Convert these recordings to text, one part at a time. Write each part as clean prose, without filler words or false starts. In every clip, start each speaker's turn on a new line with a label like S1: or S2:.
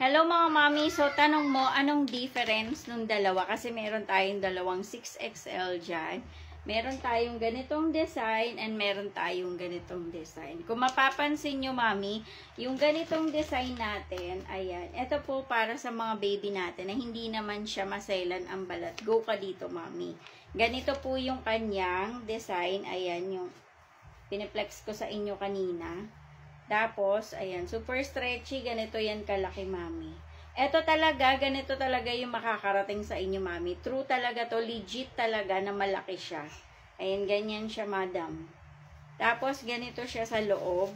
S1: Hello mga mami, so tanong mo, anong difference nung dalawa? Kasi meron tayong dalawang 6XL dyan. Meron tayong ganitong design and meron tayong ganitong design. Kung mapapansin nyo mami, yung ganitong design natin, ayan, ito po para sa mga baby natin na hindi naman siya maselan ang balat. Go ka dito mami. Ganito po yung kanyang design, ayan, yung piniplex ko sa inyo kanina. Tapos, ayan, super stretchy, ganito yan kalaki, mami. Ito talaga, ganito talaga yung makakarating sa inyo, mami. True talaga to, legit talaga na malaki siya. Ayan, ganyan siya, madam. Tapos, ganito siya sa loob.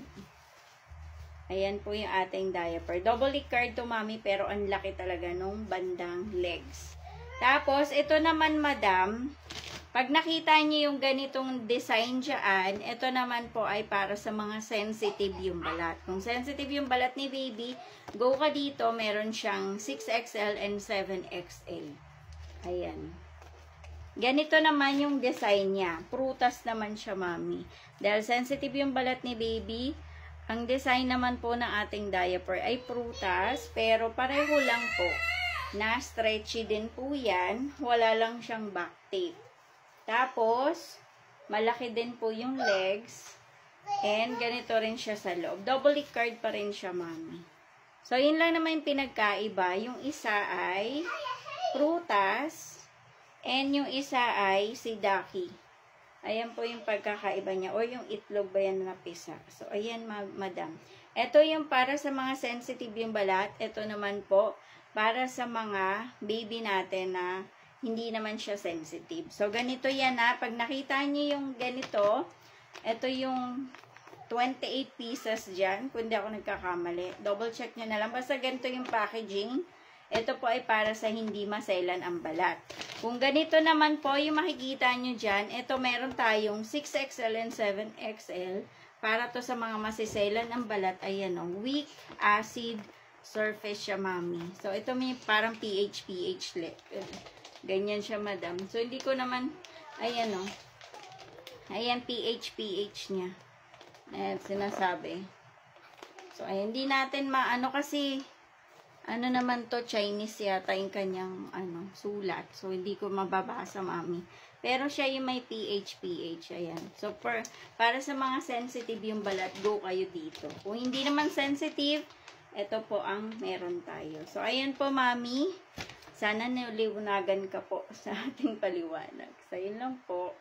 S1: Ayan po yung ating diaper. Double card to, mami, pero ang laki talaga nung bandang legs. Tapos, ito naman, madam, pag nakita niyo yung ganitong design dyan, ito naman po ay para sa mga sensitive yung balat. Kung sensitive yung balat ni baby, go ka dito, meron siyang 6XL and 7XL. Ayan. Ganito naman yung design niya. Prutas naman siya, mami. Dahil sensitive yung balat ni baby, ang design naman po ng ating diaper ay prutas, pero pareho lang po. Na stretchy din po yan. Wala lang siyang back tape. Tapos, malaki din po yung legs. And, ganito rin siya sa loob. Double card pa rin siya, mami. So, yun lang naman yung pinagkaiba. Yung isa ay prutas. And, yung isa ay si Ducky. Ayan po yung pagkakaiba niya. O yung itlog ba yan na pisa. So, ayan, madam. Ito yung para sa mga sensitive yung balat. Ito naman po, para sa mga baby natin na hindi naman siya sensitive. So, ganito yan ha. Pag nakita niyo yung ganito, ito yung 28 pieces dyan. Kung di ako nagkakamali. Double check nyo na lang. Basta ganito yung packaging. Ito po ay para sa hindi maselan ang balat. Kung ganito naman po yung makikita nyo dyan, ito meron tayong 6XL and 7XL. Para to sa mga masiselan ang balat. Ayan o. Weak acid surface siya, mami. So, ito may parang pH. Ganyan siya, madam. So, hindi ko naman, ayan o. Ayan, pH niya. Ayan, sinasabi. So, ayan, hindi natin maano kasi, ano naman to, Chinese yata yung kanyang, sulat. So, hindi ko mababasa, mami. Pero siya yung may pH. Ayan. So, para sa mga sensitive yung balat, go kayo dito. Kung hindi naman sensitive, ito po ang meron tayo. So, ayan po, mami. Sana naliwanagan ka po sa ating paliwanag. So, yun lang po.